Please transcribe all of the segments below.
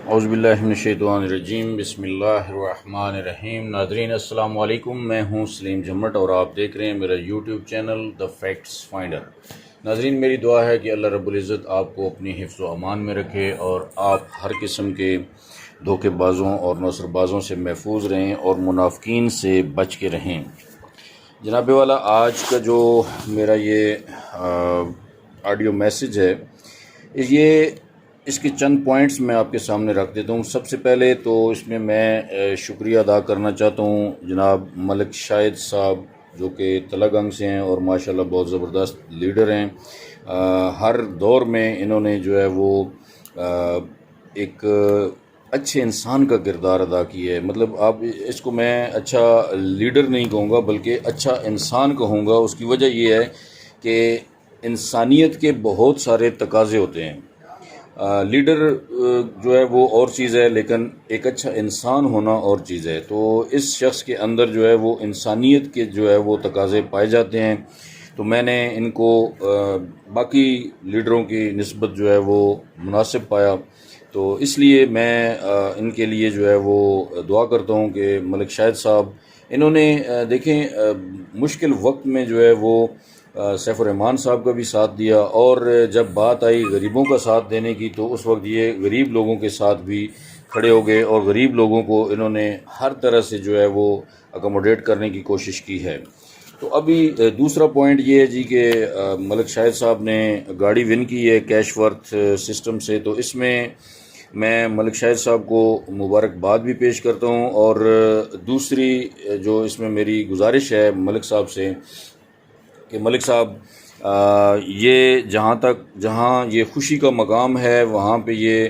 اعوذ باللہ من الشیطان الرجیم، بسم اللہ الرحمن الرحیم۔ ناظرین السلام علیکم، میں ہوں سلیم جھمٹ اور آپ دیکھ رہے ہیں میرا YouTube channel the facts finder. ناظرین، میری دعا ہے کہ اللہ رب العزت آپ کو اپنی حفظ و امان میں رکھے اور آپ ہر قسم کے دھوکے بازوں اور نصر بازوں سے محفوظ رہیں اور منافقین سے بچ کے رہیں۔ جناب والا، آج کا جو میرا یہ آڈیو میسج ہے، اس کے چند پوائنٹس میں آپ کے سامنے رکھ دیتا ہوں۔ سب سے پہلے تو اس میں شکریہ ادا کرنا چاہتا ہوں جناب ملک شاہد صاحب، جو کہ تلہ گنگ سے ہیں اور ماشاءاللہ بہت زبردست لیڈر ہیں۔ ہر دور میں انہوں نے جو ہے وہ ایک اچھے انسان کا کردار ادا کیا ہے۔ مطلب آپ اس کو میں اچھا لیڈر نہیں کہوں گا بلکہ اچھا انسان کہوں گا۔ اس کی وجہ یہ ہے کہ انسانیت کے بہت سارے تقاضے ہوتے ہیں۔ لیڈر جو ہے وہ اور چیز ہے، لیکن ایک اچھا انسان ہونا اور چیز ہے۔ تو اس شخص کے اندر جو ہے وہ انسانیت کے جو ہے وہ تقاضے پائے جاتے ہیں۔ تو میں نے ان کو باقی لیڈروں کی نسبت جو ہے وہ مناسب پایا، تو اس لیے میں ان کے لیے جو ہے وہ دعا کرتا ہوں کہ ملک شاہد صاحب، انہوں نے دیکھیں مشکل وقت میں جو ہے وہ سیف الرحمان صاحب کا بھی ساتھ دیا، اور جب بات آئی غریبوں کا ساتھ دینے کی تو اس وقت یہ غریب لوگوں کے ساتھ بھی کھڑے ہو گئے اور غریب لوگوں کو انہوں نے ہر طرح سے جو ہے وہ اکوموڈیٹ کرنے کی کوشش کی ہے۔ تو ابھی دوسرا پوائنٹ یہ ہے جی کہ ملک شاہد صاحب نے گاڑی ون کی ہے کیش ورتھ سسٹم سے، تو اس میں میں ملک شاہد صاحب کو مبارکباد بھی پیش کرتا ہوں، اور دوسری جو اس میں میری گزارش ہے ملک صاحب سے کہ ملک صاحب یہ جہاں یہ خوشی کا مقام ہے، وہاں پہ یہ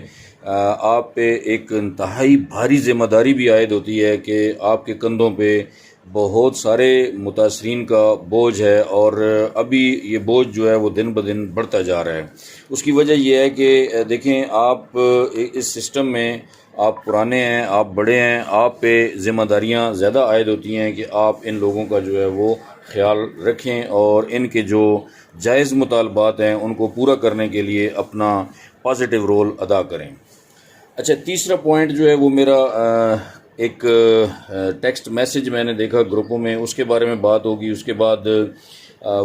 آپ پہ ایک انتہائی بھاری ذمہ داری بھی عائد ہوتی ہے کہ آپ کے کندھوں پہ بہت سارے متاثرین کا بوجھ ہے، اور ابھی یہ بوجھ جو ہے وہ دن بدن بڑھتا جا رہا ہے۔ اس کی وجہ یہ ہے کہ دیکھیں آپ اس سسٹم میں آپ پرانے ہیں، آپ بڑے ہیں، آپ پہ ذمہ داریاں زیادہ عائد ہوتی ہیں کہ آپ ان لوگوں کا جو ہے وہ خیال رکھیں اور ان کے جو جائز مطالبات ہیں ان کو پورا کرنے کے لیے اپنا پازیٹیو رول ادا کریں۔ اچھا، تیسرا پوائنٹ جو ہے وہ میرا ایک ٹیکسٹ میسج میں نے دیکھا گروپوں میں، اس کے بارے میں بات ہوگی۔ اس کے بعد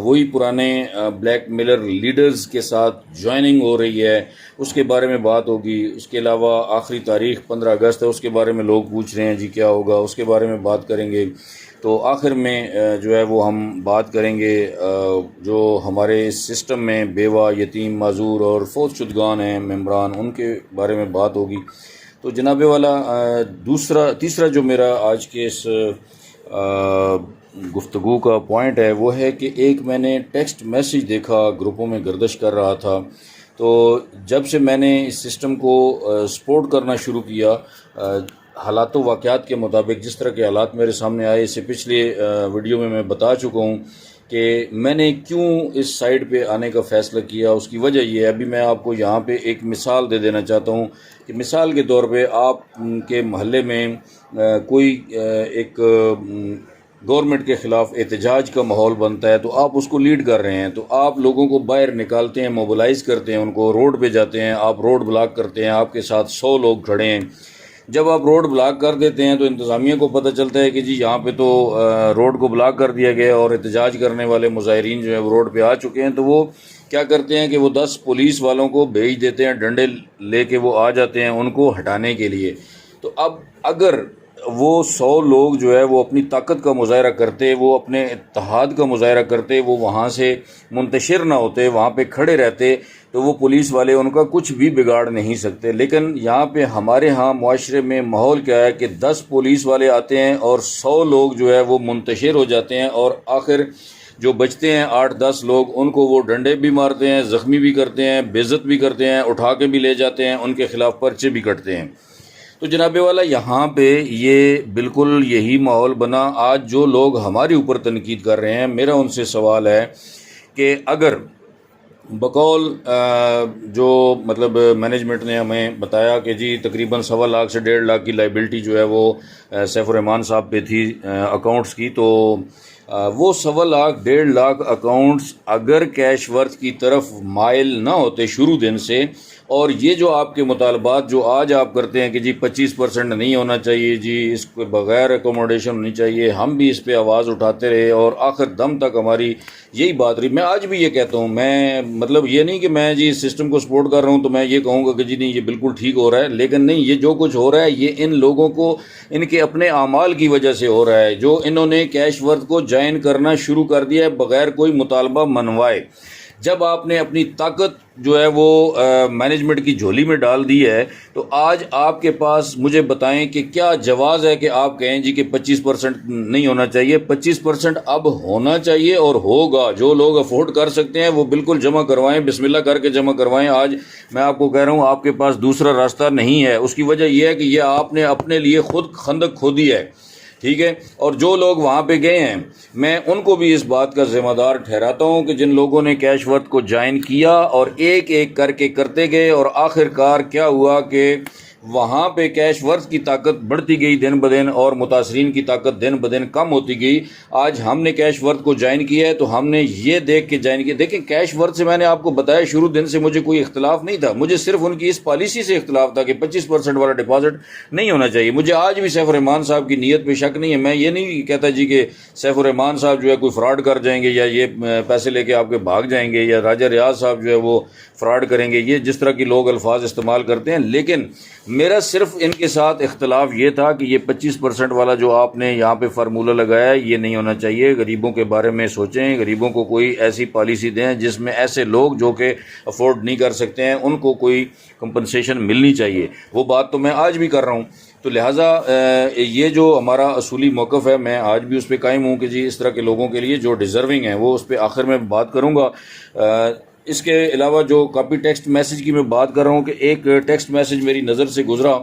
وہی پرانے بلیک میلر لیڈرز کے ساتھ جوائننگ ہو رہی ہے، اس کے بارے میں بات ہوگی۔ اس کے علاوہ آخری تاریخ 15 اگست ہے، اس کے بارے میں لوگ پوچھ رہے ہیں جی کیا ہوگا، اس کے بارے میں بات کریں گے۔ تو آخر میں جو ہے وہ ہم بات کریں گے جو ہمارے اس سسٹم میں بیوہ، یتیم، معذور اور فوت شدگان ہیں ممبران، ان کے بارے میں بات ہوگی۔ تو جناب والا تیسرا جو میرا آج کے اس گفتگو کا پوائنٹ ہے وہ ہے کہ ایک میں نے ٹیکسٹ میسج دیکھا، گروپوں میں گردش کر رہا تھا۔ تو جب سے میں نے اس سسٹم کو سپورٹ کرنا شروع کیا، حالات و واقعات کے مطابق جس طرح کے حالات میرے سامنے آئے، اس سے پچھلے ویڈیو میں بتا چکا ہوں کہ میں نے کیوں اس سائٹ پہ آنے کا فیصلہ کیا۔ اس کی وجہ یہ ہے، ابھی میں آپ کو یہاں پہ ایک مثال دے دینا چاہتا ہوں کہ مثال کے طور پہ آپ کے محلے میں کوئی ایک گورنمنٹ کے خلاف احتجاج کا ماحول بنتا ہے، تو آپ اس کو لیڈ کر رہے ہیں، تو آپ لوگوں کو باہر نکالتے ہیں، موبلائز کرتے ہیں، ان کو روڈ پہ جاتے ہیں، آپ روڈ بلاک کرتے ہیں، آپ کے ساتھ 100 لوگ کھڑے ہیں۔ جب آپ روڈ بلاک کر دیتے ہیں تو انتظامیہ کو پتہ چلتا ہے کہ جی یہاں پہ تو روڈ کو بلاک کر دیا گیا اور احتجاج کرنے والے مظاہرین جو ہیں وہ روڈ پہ آ چکے ہیں، تو وہ کیا کرتے ہیں کہ وہ 10 پولیس والوں کو بھیج دیتے ہیں، ڈنڈے لے کے وہ آ جاتے ہیں ان کو ہٹانے کے لیے۔ تو اب اگر وہ 100 لوگ جو ہے وہ اپنی طاقت کا مظاہرہ کرتے، وہ اپنے اتحاد کا مظاہرہ کرتے، وہ وہاں سے منتشر نہ ہوتے، وہاں پہ کھڑے رہتے، تو وہ پولیس والے ان کا کچھ بھی بگاڑ نہیں سکتے۔ لیکن یہاں پہ ہمارے ہاں معاشرے میں ماحول کیا ہے کہ 10 پولیس والے آتے ہیں اور 100 لوگ جو ہے وہ منتشر ہو جاتے ہیں، اور آخر جو بچتے ہیں 8-10 لوگ، ان کو وہ ڈنڈے بھی مارتے ہیں، زخمی بھی کرتے ہیں، بے عزت بھی کرتے ہیں، اٹھا کے بھی لے جاتے ہیں، ان کے خلاف پرچے بھی کٹتے ہیں۔ تو جناب والا یہاں پہ یہ بالکل یہی ماحول بنا۔ آج جو لوگ ہمارے اوپر تنقید کر رہے ہیں، میرا ان سے سوال ہے کہ اگر بقول جو مطلب مینجمنٹ نے ہمیں بتایا کہ جی تقریباً 1.25 لاکھ سے 1.5 لاکھ کی لائبلٹی جو ہے وہ سیف الرحمان صاحب پہ تھی اکاؤنٹس کی، تو وہ 1.25 لاکھ 1.5 لاکھ اکاؤنٹس اگر کیش ورتھ کی طرف مائل نہ ہوتے شروع دن سے، اور یہ جو آپ کے مطالبات جو آج آپ کرتے ہیں کہ جی 25% نہیں ہونا چاہیے، جی اس کو بغیر اکوموڈیشن ہونی چاہیے، ہم بھی اس پہ آواز اٹھاتے رہے اور آخر دم تک ہماری یہی بات رہی۔ میں آج بھی یہ کہتا ہوں، میں مطلب یہ نہیں کہ میں جی اس سسٹم کو سپورٹ کر رہا ہوں تو میں یہ کہوں گا کہ جی نہیں یہ بالکل ٹھیک ہو رہا ہے، لیکن نہیں، یہ جو کچھ ہو رہا ہے یہ ان لوگوں کو ان کے اپنے اعمال کی وجہ سے ہو رہا ہے، جو انہوں نے کیش ورتھ کو جوائن کرنا شروع کر دیا ہے بغیر کوئی مطالبہ منوائے۔ جب آپ نے اپنی طاقت جو ہے وہ مینجمنٹ کی جھولی میں ڈال دی ہے تو آج آپ کے پاس مجھے بتائیں کہ کیا جواز ہے کہ آپ کہیں جی کہ 25% نہیں ہونا چاہیے۔ 25% اب ہونا چاہیے اور ہوگا۔ جو لوگ افورڈ کر سکتے ہیں وہ بالکل جمع کروائیں، بسم اللہ کر کے جمع کروائیں۔ آج میں آپ کو کہہ رہا ہوں آپ کے پاس دوسرا راستہ نہیں ہے، اس کی وجہ یہ ہے کہ یہ آپ نے اپنے لیے خود خندق کھودی ہے، ٹھیک ہے۔ اور جو لوگ وہاں پہ گئے ہیں میں ان کو بھی اس بات کا ذمہ دار ٹھہراتا ہوں کہ جن لوگوں نے کیش ورتھ کو جوائن کیا اور ایک ایک کر کے کرتے گئے، اور آخر کار کیا ہوا کہ وہاں پہ کیش ورتھ کی طاقت بڑھتی گئی دن بدن اور متاثرین کی طاقت دن بدن کم ہوتی گئی۔ آج ہم نے کیش ورتھ کو جوائن کیا ہے تو ہم نے یہ دیکھ کے جوائن کیا۔ دیکھیں کیش ورتھ سے میں نے آپ کو بتایا شروع دن سے مجھے کوئی اختلاف نہیں تھا، مجھے صرف ان کی اس پالیسی سے اختلاف تھا کہ 25% والا ڈپازٹ نہیں ہونا چاہیے۔ مجھے آج بھی سیف الرحمان صاحب کی نیت پہ شک نہیں ہے۔ میں یہ نہیں کہتا جی کہ سیف الرحمان صاحب جو ہے کوئی فراڈ کر جائیں گے یا یہ پیسے لے کے آپ کے بھاگ جائیں گے، یا راجہ ریاض صاحب جو ہے وہ فراڈ کریں گے، یہ جس طرح کی لوگ الفاظ استعمال کرتے ہیں، لیکن میرا صرف ان کے ساتھ اختلاف یہ تھا کہ یہ 25% والا جو آپ نے یہاں پہ فارمولہ لگایا یہ نہیں ہونا چاہیے۔ غریبوں کے بارے میں سوچیں، غریبوں کو کوئی ایسی پالیسی دیں جس میں ایسے لوگ جو کہ افورڈ نہیں کر سکتے ہیں ان کو کوئی کمپنسیشن ملنی چاہیے۔ وہ بات تو میں آج بھی کر رہا ہوں۔ تو لہٰذا یہ جو ہمارا اصولی موقف ہے میں آج بھی اس پہ قائم ہوں کہ جی اس طرح کے لوگوں کے لیے جو ڈیزرونگ ہیں وہ اس پہ آخر میں بات کروں گا۔ اس کے علاوہ جو کاپی ٹیکسٹ میسج کی میں بات کر رہا ہوں کہ ایک ٹیکسٹ میسج میری نظر سے گزرا،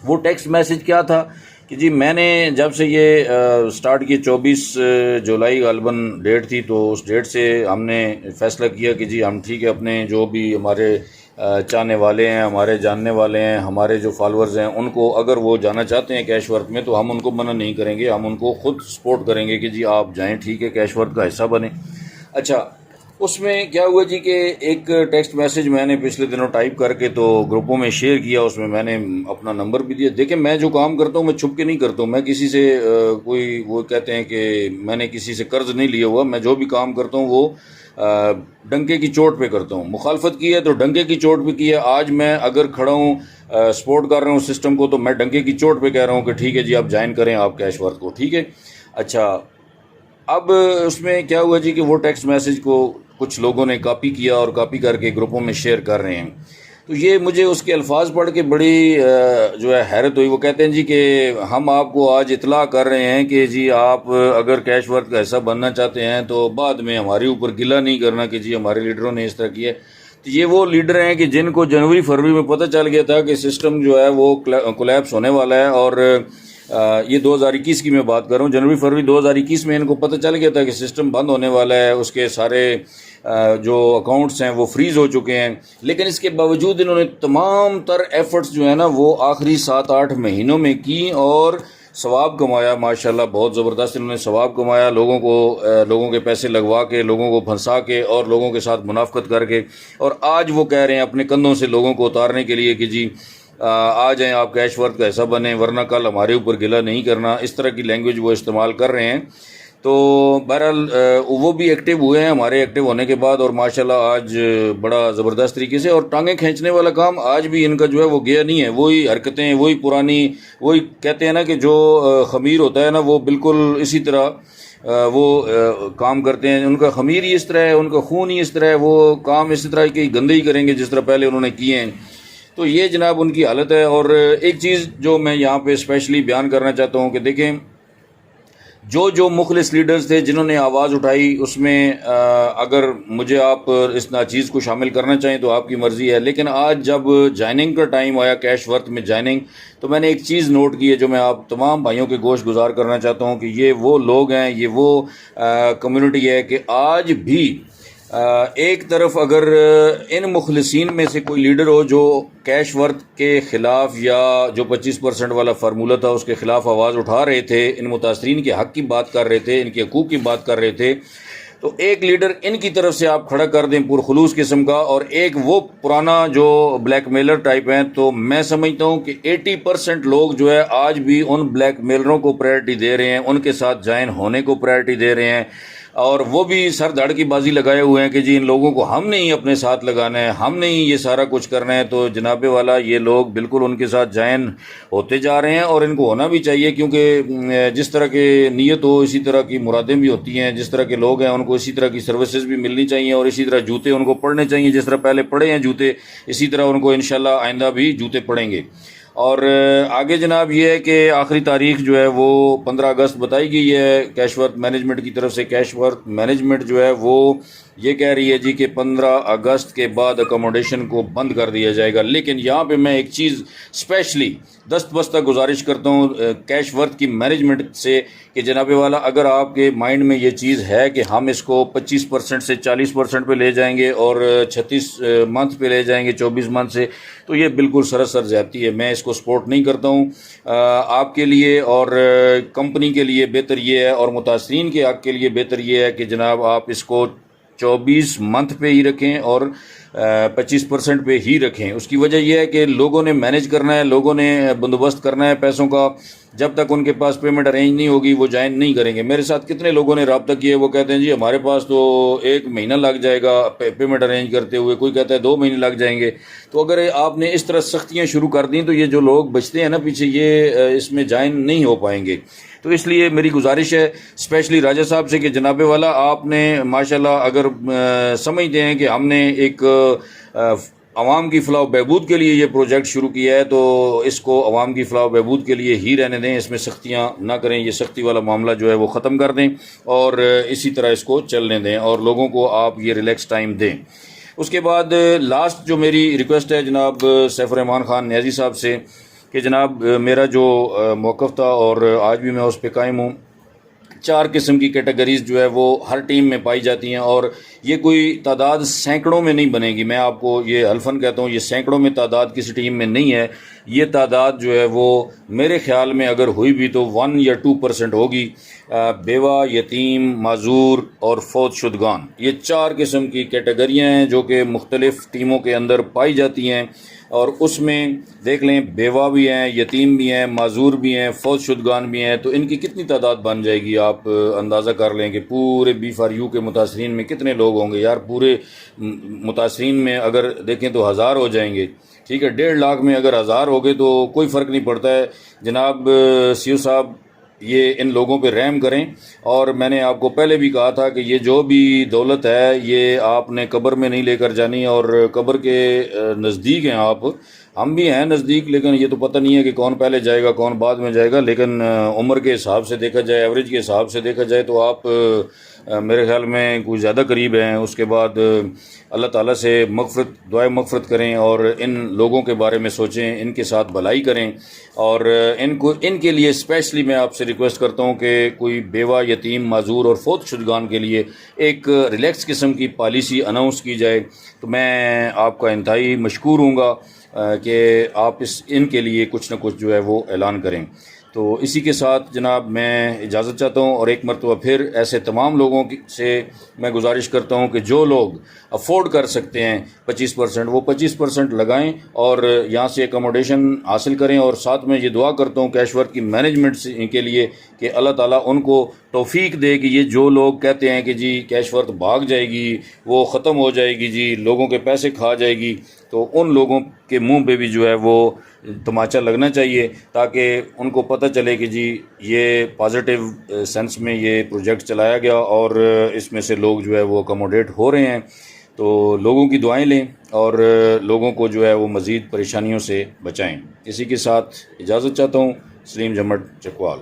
وہ ٹیکسٹ میسج کیا تھا کہ جی میں نے جب سے یہ سٹارٹ کی 24 جولائی غالباً ڈیٹ تھی، تو اس ڈیٹ سے ہم نے فیصلہ کیا کہ جی ہم ٹھیک ہے اپنے جو بھی ہمارے چاہنے والے ہیں، ہمارے جاننے والے ہیں، ہمارے جو فالورز ہیں، ان کو اگر وہ جانا چاہتے ہیں کیش ورتھ میں تو ہم ان کو منع نہیں کریں گے، ہم ان کو خود سپورٹ کریں گے کہ جی آپ جائیں، ٹھیک ہے، کیش ورتھ کا حصہ بنیں۔ اچھا اس میں کیا ہوا جی کہ ایک ٹیکسٹ میسج میں نے پچھلے دنوں ٹائپ کر کے تو گروپوں میں شیئر کیا، اس میں نے اپنا نمبر بھی دیا۔ دیکھیں میں جو کام کرتا ہوں میں چھپ کے نہیں کرتا ہوں، میں کسی سے کوئی وہ کہتے ہیں کہ میں نے کسی سے قرض نہیں لیا ہوا، میں جو بھی کام کرتا ہوں وہ ڈنکے کی چوٹ پہ کرتا ہوں۔ مخالفت کی ہے تو ڈنکے کی چوٹ پہ کی ہے۔ آج میں اگر کھڑا ہوں سپورٹ کر رہا ہوں سسٹم کو تو میں ڈنکے کی چوٹ پہ کہہ رہا ہوں کہ ٹھیک ہے جی آپ جوائن کریں آپ کیش ورتھ کو، ٹھیک ہے۔ اچھا اب اس میں کیا ہوا جی کہ وہ ٹیکسٹ میسج کو کچھ لوگوں نے کاپی کیا اور کاپی کر کے گروپوں میں شیئر کر رہے ہیں، تو یہ مجھے اس کے الفاظ پڑھ کے بڑی جو ہے حیرت ہوئی۔ وہ کہتے ہیں جی کہ ہم آپ کو آج اطلاع کر رہے ہیں کہ جی آپ اگر کیش ورتھ کا حصہ بننا چاہتے ہیں تو بعد میں ہمارے اوپر گلہ نہیں کرنا کہ جی ہمارے لیڈروں نے اس طرح کیا ہے۔ تو یہ وہ لیڈر ہیں کہ جن کو جنوری فروری میں پتہ چل گیا تھا کہ سسٹم جو ہے وہ کولیپس ہونے والا ہے، اور یہ 2021 کی میں بات کر رہا ہوں، جنوری فروری 2021 میں ان کو پتہ چل گیا تھا کہ سسٹم بند ہونے والا ہے، اس کے سارے جو اکاؤنٹس ہیں وہ فریز ہو چکے ہیں، لیکن اس کے باوجود انہوں نے تمام تر ایفرٹس جو ہیں نا وہ آخری 7-8 مہینوں میں کی اور ثواب کمایا۔ ماشاءاللہ بہت زبردست انہوں نے ثواب کمایا، لوگوں کے پیسے لگوا کے، لوگوں کو پھنسا کے اور لوگوں کے ساتھ منافقت کر کے، اور آج وہ کہہ رہے ہیں اپنے کندھوں سے لوگوں کو اتارنے کے لیے کہ جی آ جائیں آپ کیش ورتھ کا حصہ بنیں ورنہ کل ہمارے اوپر گلہ نہیں کرنا۔ اس طرح کی لینگویج وہ استعمال کر رہے ہیں۔ تو بہرحال وہ بھی ایکٹیو ہوئے ہیں ہمارے ایکٹیو ہونے کے بعد، اور ماشاءاللہ آج بڑا زبردست طریقے سے، اور ٹانگیں کھینچنے والا کام آج بھی ان کا جو ہے وہ گیا نہیں ہے، وہی حرکتیں، وہی پرانی، وہی کہتے ہیں نا کہ جو خمیر ہوتا ہے نا وہ بالکل اسی طرح وہ کام کرتے ہیں، ان کا خمیر ہی اس طرح ہے، ان کا خون ہی اس طرح ہے، وہ کام اسی طرح کی گندے ہی کریں گے جس طرح پہلے انہوں نے کیے ہیں۔ تو یہ جناب ان کی حالت ہے۔ اور ایک چیز جو میں یہاں پہ اسپیشلی بیان کرنا چاہتا ہوں کہ دیکھیں جو مخلص لیڈرز تھے جنہوں نے آواز اٹھائی، اس میں اگر مجھے آپ اس ناچیز کو شامل کرنا چاہیں تو آپ کی مرضی ہے، لیکن آج جب جوائننگ کا ٹائم آیا کیش ورتھ میں جوائننگ، تو میں نے ایک چیز نوٹ کی ہے جو میں آپ تمام بھائیوں کے گوش گزار کرنا چاہتا ہوں کہ یہ وہ لوگ ہیں، یہ وہ کمیونٹی ہے کہ آج بھی ایک طرف اگر ان مخلصین میں سے کوئی لیڈر ہو جو کیش ورتھ کے خلاف یا جو 25% والا فارمولہ تھا اس کے خلاف آواز اٹھا رہے تھے، ان متاثرین کے حق کی بات کر رہے تھے، ان کے حقوق کی بات کر رہے تھے، تو ایک لیڈر ان کی طرف سے آپ کھڑا کر دیں پرخلوص قسم کا، اور ایک وہ پرانا جو بلیک میلر ٹائپ ہیں، تو میں سمجھتا ہوں کہ 80% لوگ جو ہے آج بھی ان بلیک میلروں کو پرائرٹی دے رہے ہیں، ان کے ساتھ جوائن ہونے کو پرائرٹی دے رہے ہیں، اور وہ بھی سر دھڑ کی بازی لگائے ہوئے ہیں کہ جی ان لوگوں کو ہم نے ہی اپنے ساتھ لگانا ہے، ہم نے ہی یہ سارا کچھ کرنا ہے۔ تو جناب والا یہ لوگ بالکل ان کے ساتھ جوائن ہوتے جا رہے ہیں، اور ان کو ہونا بھی چاہیے، کیونکہ جس طرح کی نیت ہو اسی طرح کی مرادیں بھی ہوتی ہیں، جس طرح کے لوگ ہیں ان کو اسی طرح کی سروسز بھی ملنی چاہیے، اور اسی طرح جوتے ان کو پڑنے چاہیے، جس طرح پہلے پڑے ہیں جوتے اسی طرح ان کو انشاءاللہ آئندہ بھی جوتے پڑیں گے۔ اور آگے جناب یہ ہے کہ آخری تاریخ جو ہے وہ 15 اگست بتائی گئی ہے کیش ورتھ مینجمنٹ کی طرف سے۔ کیش ورتھ مینجمنٹ جو ہے وہ یہ کہہ رہی ہے جی کہ 15 اگست کے بعد اکوموڈیشن کو بند کر دیا جائے گا، لیکن یہاں پہ میں ایک چیز اسپیشلی دست بستہ گزارش کرتا ہوں کیش ورتھ کی مینجمنٹ سے کہ جناب والا اگر آپ کے مائنڈ میں یہ چیز ہے کہ ہم اس کو 25% سے 40% پہ لے جائیں گے اور 36 منتھ پہ لے جائیں گے 24 منتھ سے، تو یہ بالکل سراسر زیادتی ہے، میں اس کو سپورٹ نہیں کرتا ہوں۔ آپ کے لیے اور کمپنی کے لیے بہتر یہ ہے، اور متاثرین کے حق کے لیے بہتر یہ ہے کہ جناب آپ اس کو 24 منتھ پہ ہی رکھیں اور 25% پہ ہی رکھیں۔ اس کی وجہ یہ ہے کہ لوگوں نے مینیج کرنا ہے، لوگوں نے بندوبست کرنا ہے پیسوں کا، جب تک ان کے پاس پیمنٹ ارینج نہیں ہوگی وہ جوائن نہیں کریں گے۔ میرے ساتھ کتنے لوگوں نے رابطہ کیا، وہ کہتے ہیں جی ہمارے پاس تو 1 مہینہ لگ جائے گا پیمنٹ ارینج کرتے ہوئے، کوئی کہتا ہے 2 مہینے لگ جائیں گے۔ تو اگر آپ نے اس طرح سختیاں شروع کر دیں تو یہ جو لوگ بچتے ہیں نا پیچھے، یہ اس میں جوائن نہیں ہو پائیں گے۔ تو اس لیے میری گزارش ہے اسپیشلی راجہ صاحب سے کہ جناب والا آپ نے ماشاءاللہ اگر سمجھتے ہیں کہ ہم نے ایک عوام کی فلاح و بہبود کے لیے یہ پروجیکٹ شروع کیا ہے، تو اس کو عوام کی فلاح و بہبود کے لیے ہی رہنے دیں، اس میں سختیاں نہ کریں، یہ سختی والا معاملہ جو ہے وہ ختم کر دیں اور اسی طرح اس کو چلنے دیں، اور لوگوں کو آپ یہ ریلیکس ٹائم دیں۔ اس کے بعد لاسٹ جو میری ریکویسٹ ہے جناب سیف الرحمان خان نیازی صاحب سے کہ جناب میرا جو موقف تھا اور آج بھی میں اس پہ قائم ہوں، 4 قسم کی کیٹیگریز جو ہے وہ ہر ٹیم میں پائی جاتی ہیں، اور یہ کوئی تعداد سینکڑوں میں نہیں بنے گی، میں آپ کو یہ حلفاً کہتا ہوں یہ سینکڑوں میں تعداد کسی ٹیم میں نہیں ہے، یہ تعداد جو ہے وہ میرے خیال میں اگر ہوئی بھی تو 1 یا 2% ہوگی۔ بیوہ، یتیم، معذور اور فوت شدگان، یہ 4 قسم کی کیٹیگریاں ہیں جو کہ مختلف ٹیموں کے اندر پائی جاتی ہیں، اور اس میں دیکھ لیں بیوہ بھی ہیں، یتیم بھی ہیں، معذور بھی ہیں، فوت شدگان بھی ہیں، تو ان کی کتنی تعداد بن جائے گی، آپ اندازہ کر لیں کہ پورے B4U کے متاثرین میں کتنے لوگ ہوں گے یار۔ پورے متاثرین میں اگر دیکھیں تو 1000 ہو جائیں گے، ٹھیک ہے، 1.5 لاکھ میں اگر 1000 ہو گئے تو کوئی فرق نہیں پڑتا ہے۔ جناب CO صاحب یہ ان لوگوں پہ رحم کریں، اور میں نے آپ کو پہلے بھی کہا تھا کہ یہ جو بھی دولت ہے یہ آپ نے قبر میں نہیں لے کر جانی، اور قبر کے نزدیک ہیں آپ، ہم بھی ہیں نزدیک، لیکن یہ تو پتہ نہیں ہے کہ کون پہلے جائے گا کون بعد میں جائے گا، لیکن عمر کے حساب سے دیکھا جائے، ایوریج کے حساب سے دیکھا جائے تو آپ میرے خیال میں کچھ زیادہ قریب ہیں۔ اس کے بعد اللہ تعالیٰ سے دعائے مغفرت کریں، اور ان لوگوں کے بارے میں سوچیں، ان کے ساتھ بھلائی کریں، اور ان کے لیے اسپیشلی میں آپ سے ریکویسٹ کرتا ہوں کہ کوئی بیوہ، یتیم، معذور اور فوت شدگان کے لیے ایک ریلیکس قسم کی پالیسی اناؤنس کی جائے، تو میں آپ کا انتہائی مشکور ہوں گا کہ آپ ان کے لیے کچھ نہ کچھ جو ہے وہ اعلان کریں۔ تو اسی کے ساتھ جناب میں اجازت چاہتا ہوں، اور ایک مرتبہ پھر ایسے تمام لوگوں سے میں گزارش کرتا ہوں کہ جو لوگ افورڈ کر سکتے ہیں 25%، وہ 25% لگائیں اور یہاں سے اکوموڈیشن حاصل کریں، اور ساتھ میں یہ دعا کرتا ہوں کیش ورتھ کی مینجمنٹ کے لیے کہ اللہ تعالیٰ ان کو توفیق دے کہ یہ جو لوگ کہتے ہیں کہ جی کیش ورتھ بھاگ جائے گی، وہ ختم ہو جائے گی جی، لوگوں کے پیسے کھا جائے گی، تو ان لوگوں کے منہ پہ بھی جو ہے وہ تماچا لگنا چاہیے، تاکہ ان کو پتہ چلے کہ جی یہ پازیٹیو سینس میں یہ پروجیکٹ چلایا گیا، اور اس میں سے لوگ جو ہے وہ اکوموڈیٹ ہو رہے ہیں۔ تو لوگوں کی دعائیں لیں اور لوگوں کو جو ہے وہ مزید پریشانیوں سے بچائیں۔ اسی کے ساتھ اجازت چاہتا ہوں، سلیم جمٹ چکوال۔